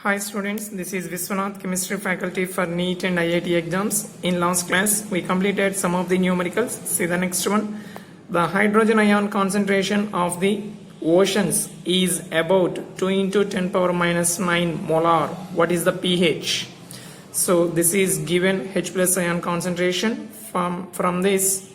Hi students, this is Viswanath, chemistry faculty for NEET and IIT exams. In last class, we completed some of the numericals. See the next one. The hydrogen ion concentration of the oceans is about 2 into 10 power minus 9 molar. What is the pH? So this is given H plus ion concentration. From this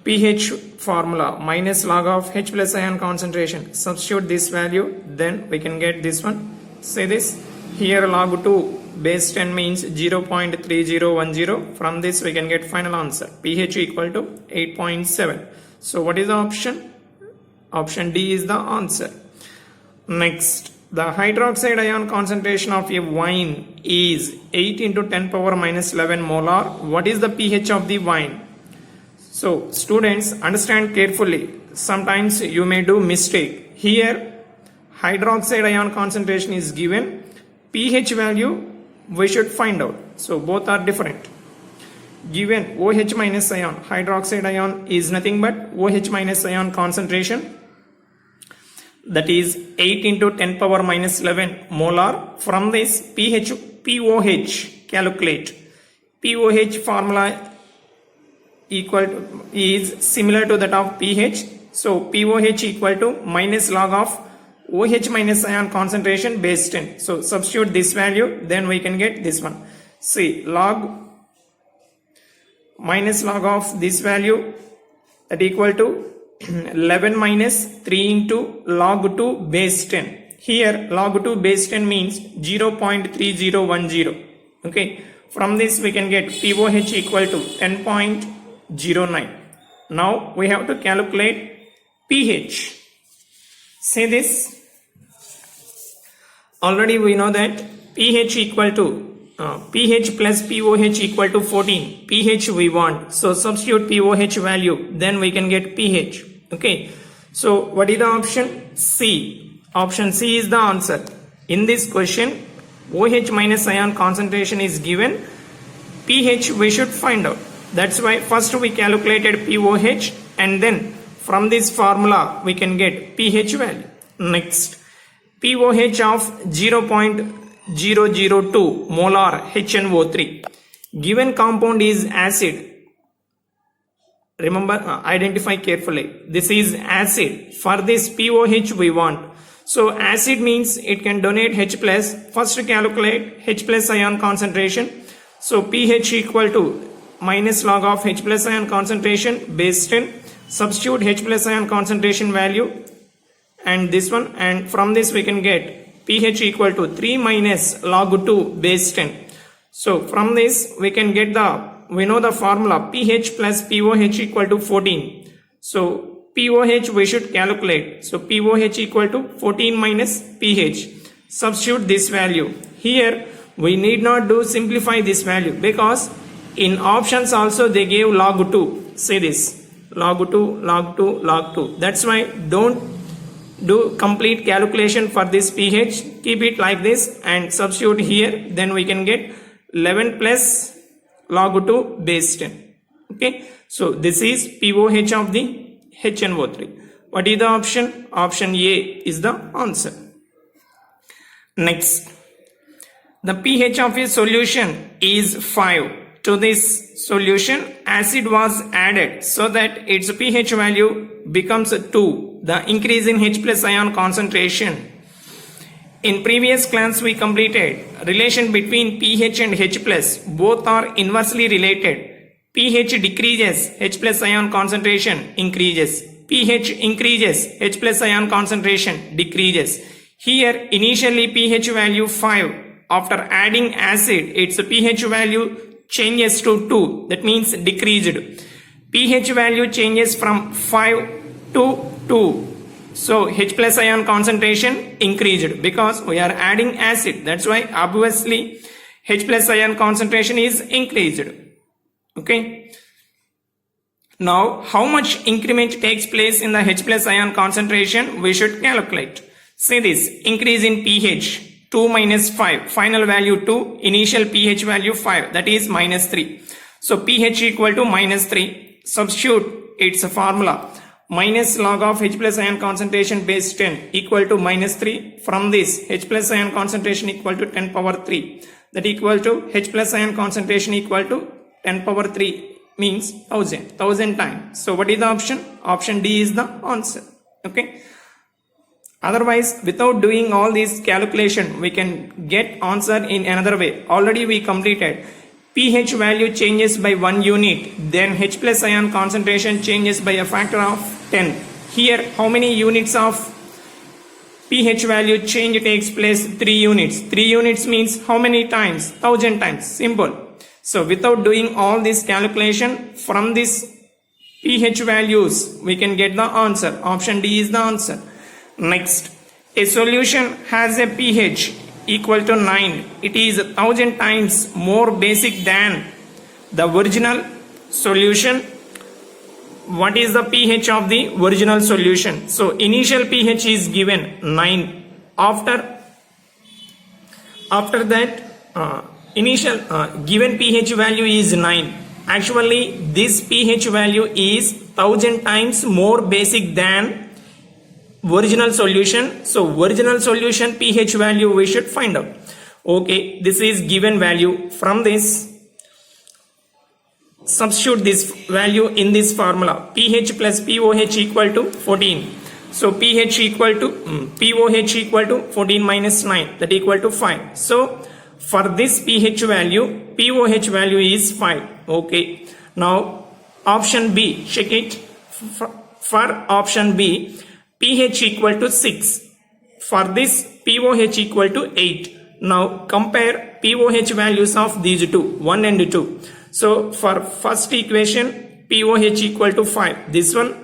pH formula, minus log of H plus ion concentration. Substitute this value, then we can get this one. Say this. Here log 2 base 10 means 0.3010. From this we can get final answer. pH equal to 8.7. So what is the option? Option D is the answer. Next, the hydroxide ion concentration of a wine is 8 into 10 power minus 11 molar. What is the pH of the wine? So students, understand carefully. Sometimes you may do mistake. Here hydroxide ion concentration is given. pH value we should find out. So both are different. Given OH minus ion, hydroxide ion is nothing but OH minus ion concentration, that is 8 into 10 power minus 11 molar. From this POH calculate. POH formula is similar to that of pH. So POH equal to minus log of OH minus ion concentration base 10. So substitute this value, then we can get this one. See, minus log of this value, that equal to 11 minus 3 into log 2 base 10. Here log 2 base 10 means 0.3010. Okay. From this we can get POH equal to 10.09. Now we have to calculate pH. Say this. Already we know that pH equal to pH plus POH equal to 14. pH we want. So substitute POH value. Then we can get pH. Okay. So what is the option? C. Option C is the answer. In this question, OH minus ion concentration is given. pH we should find out. That's why first we calculated POH and then from this formula we can get pH value. Next, POH of 0.002 molar HNO3. Given compound is acid. Remember, identify carefully. This is acid. For this POH we want. So acid means it can donate H plus. First calculate H plus ion concentration. So pH equal to minus log of H plus ion concentration base 10. Substitute H plus ion concentration value and this one, and from this we can get pH equal to 3 minus log 2 base 10. So from this we can get we know the formula pH plus POH equal to 14. So POH we should calculate. So POH equal to 14 minus pH. Substitute this value. Here we need not do simplify this value because in options also they gave log 2. Say this. Log 2, log 2, log 2. That's why don't do complete calculation for this pH. Keep it like this and substitute here. Then we can get 11 plus log 2 base 10. Okay. So this is POH of the HNO3. What is the option? Option A is the answer. Next, the pH of a solution is 5. To this solution, acid was added so that its pH value becomes 2. The increase in H plus ion concentration. In previous class we completed relation between pH and H plus. Both are inversely related. pH decreases, H plus ion concentration increases. pH increases, H plus ion concentration decreases. Here initially pH value 5. After adding acid, its pH value changes to 2. That means decreased. pH value changes from 5 to 2. So H plus ion concentration increased because we are adding acid. That's why obviously H plus ion concentration is increased. Okay. Now how much increment takes place in the H plus ion concentration we should calculate. See this. Increase in pH 2 minus 5. Final value 2. Initial pH value 5. That is minus 3. So pH equal to minus 3. Substitute its formula. minus log of H plus ion concentration base 10 equal to minus 3. From this, H plus ion concentration equal to 10 power 3. That equal to H plus ion concentration equal to 10 power 3 means 1000 times. So what is the option? Option D is the answer. Okay. Otherwise, without doing all these calculation, we can get answer in another way. Already we completed. pH value changes by 1 unit, then H plus ion concentration changes by a factor of 10. Here, how many units of pH value change takes place? 3 units. 3 units means how many times? 1000 times. Simple. So without doing all this calculation, from this pH values, we can get the answer. Option D is the answer. Next, a solution has a pH equal to 9. It is 1000 times more basic than the original solution. What is the pH of the original solution? So initial pH is given 9. After that, initial given pH value is 9. Actually, this pH value is 1000 times more basic than original solution. So original solution pH value we should find out. Okay, this is given value. From this, substitute this value in this formula. pH plus POH equal to 14. So pH equal to POH equal to 14 minus 9, that equal to 5. So for this pH value, POH value is 5. Okay. Now option B, check it. For option B, pH equal to 6. For this, POH equal to 8. Now compare POH values of these two, 1 and 2. So for first equation, POH equal to 5. This one.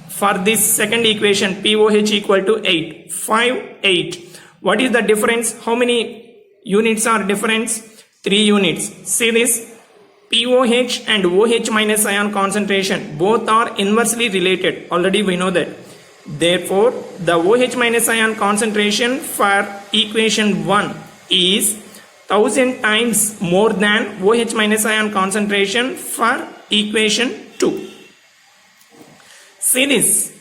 For this second equation, POH equal to 8. 5, 8. What is the difference? How many units are difference? 3 units. See this. POH and OH minus ion concentration both are inversely related. Already we know that. Therefore, the OH minus ion concentration for equation 1 is 1000 times more than OH minus ion concentration for equation 2. See this.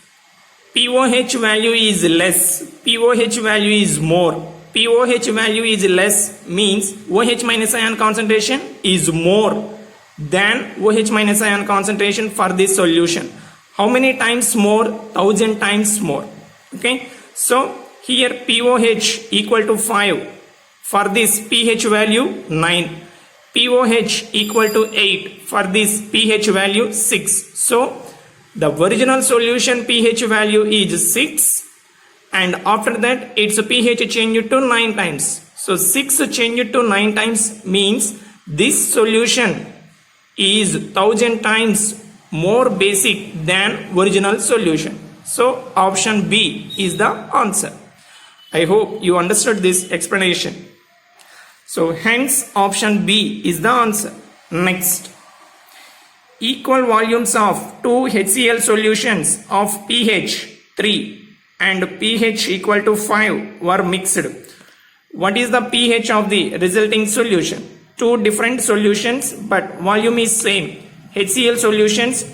POH value is less. POH value is more. POH value is less means OH minus ion concentration is more than OH minus ion concentration for this solution. How many times more? 1000 times more. Okay. So here POH equal to 5. For this pH value 9. POH equal to 8. For this pH value 6. So the original solution pH value is 6. And after that its pH changed to 9 times. So 6 changed to 9 times means this solution is 1000 times more basic than original solution. So option B is the answer. I hope you understood this explanation. So hence option B is the answer. Next, equal volumes of two HCl solutions of pH 3 and pH equal to 5 were mixed. What is the pH of the resulting solution? Two different solutions but volume is same. HCl solutions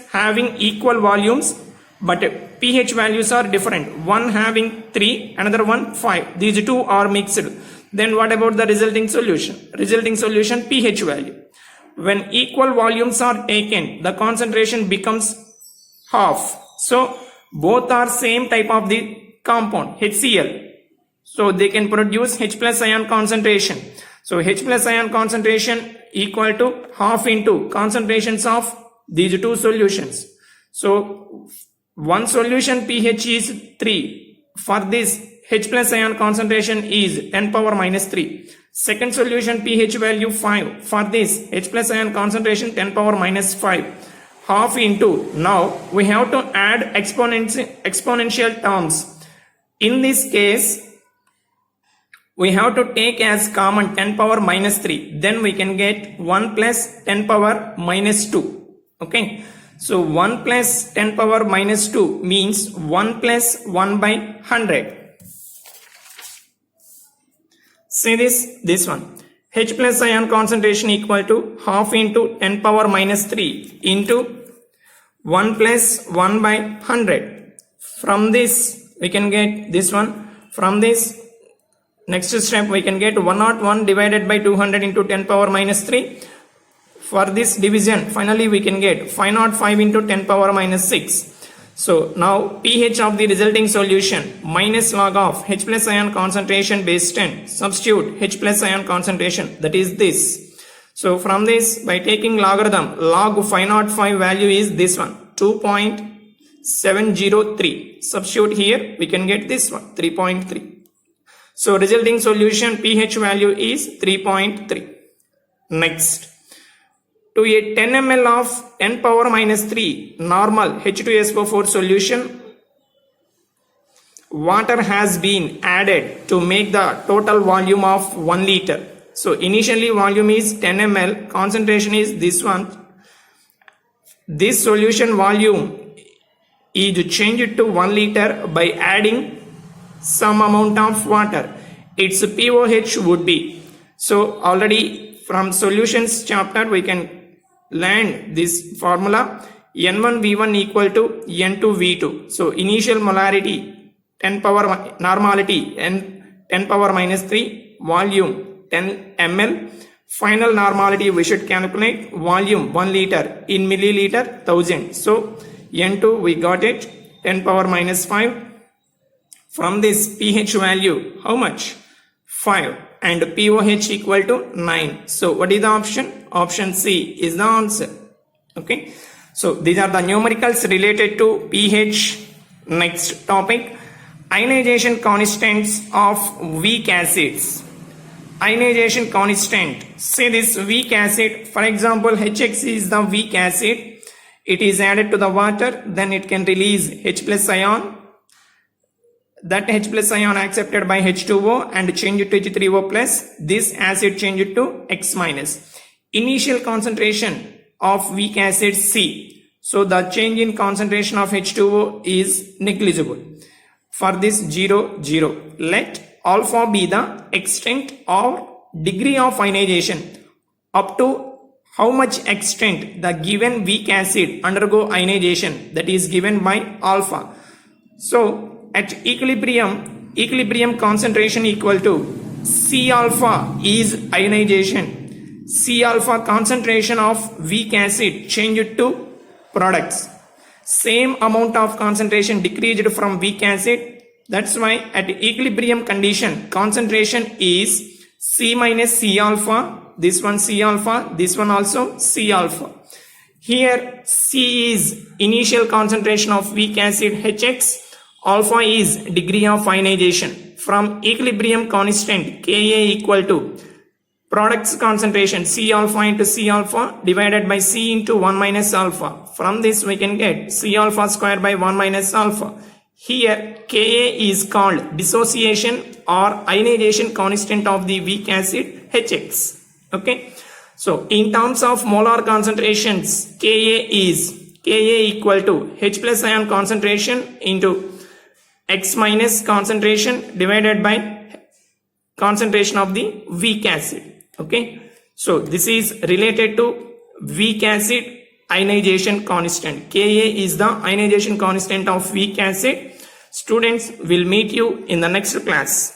having equal volumes but pH values are different. One having 3, another one 5. These two are mixed. Then what about the resulting solution? Resulting solution pH value. When equal volumes are taken, the concentration becomes half. So both are same type of the compound, HCl. So they can produce H plus ion concentration. So H plus ion concentration equal to half into concentrations of these two solutions. So one solution pH is 3. For this H plus ion concentration is 10 power minus 3. Second solution pH value 5. For this H plus ion concentration 10 power minus 5. Half into. Now we have to add exponential terms. In this case, we have to take as common 10 power minus 3. Then we can get 1 plus 10 power minus 2. Okay. So 1 plus 10 power minus 2 means 1 plus 1 by 100. See this one. H plus ion concentration equal to half into 10 power minus 3 into 1 plus 1 by 100. From this we can get this one. From this next step we can get 101 divided by 200 into 10 power minus 3. For this division finally we can get 505 into 10 power minus 6. So now pH of the resulting solution minus log of H plus ion concentration base 10. Substitute H plus ion concentration, that is this. So from this, by taking logarithm, log 505 value is this one, 2.703. Substitute here, we can get this one, 3.3. So resulting solution pH value is 3.3. Next, to a 10 ml of 10 power minus 3 normal H2SO4 solution, water has been added to make the total volume of 1 liter. So initially volume is 10 ml, concentration is this one. This solution volume is changed to 1 liter by adding some amount of water. Its pOH would be. So already from solutions chapter we can learn this formula, N1V1 equal to N2V2. So initial molarity 10 power normality and 10 power minus 3, volume 10 ml, final normality we should calculate, volume 1 liter in milliliter 1000. So N2 we got it 10 power minus 5. From this pH value how much? 5 and pOH equal to 9. So what is the option? Option C is the answer. Okay. So these are the numericals related to pH. Next topic, ionization constants of weak acids. Ionization constant. Say this weak acid, for example HX is the weak acid. It is added to the water, then it can release H plus ion. That H plus ion accepted by H2O and change it to H3O plus. This acid change it to X minus. Initial concentration of weak acid C. So the change in concentration of H2O is negligible. For this 0, 0. Let alpha be the extent or degree of ionization. Up to how much extent the given weak acid undergo ionization, that is given by alpha. So at equilibrium concentration equal to C alpha is ionization. C alpha concentration of weak acid changed to products. Same amount of concentration decreased from weak acid. That's why at equilibrium condition concentration is C minus C alpha. This one C alpha, this one also C alpha. Here C is initial concentration of weak acid HX. Alpha is degree of ionization. From equilibrium constant Ka equal to products concentration C alpha into C alpha divided by C into 1 minus alpha. From this we can get C alpha square by 1 minus alpha. Here Ka is called dissociation or ionization constant of the weak acid HX. Okay. So in terms of molar concentrations, Ka equal to H plus ion concentration into X minus concentration divided by concentration of the weak acid. Okay. So this is related to weak acid ionization constant. Ka is the ionization constant of weak acid. Students will meet you in the next class.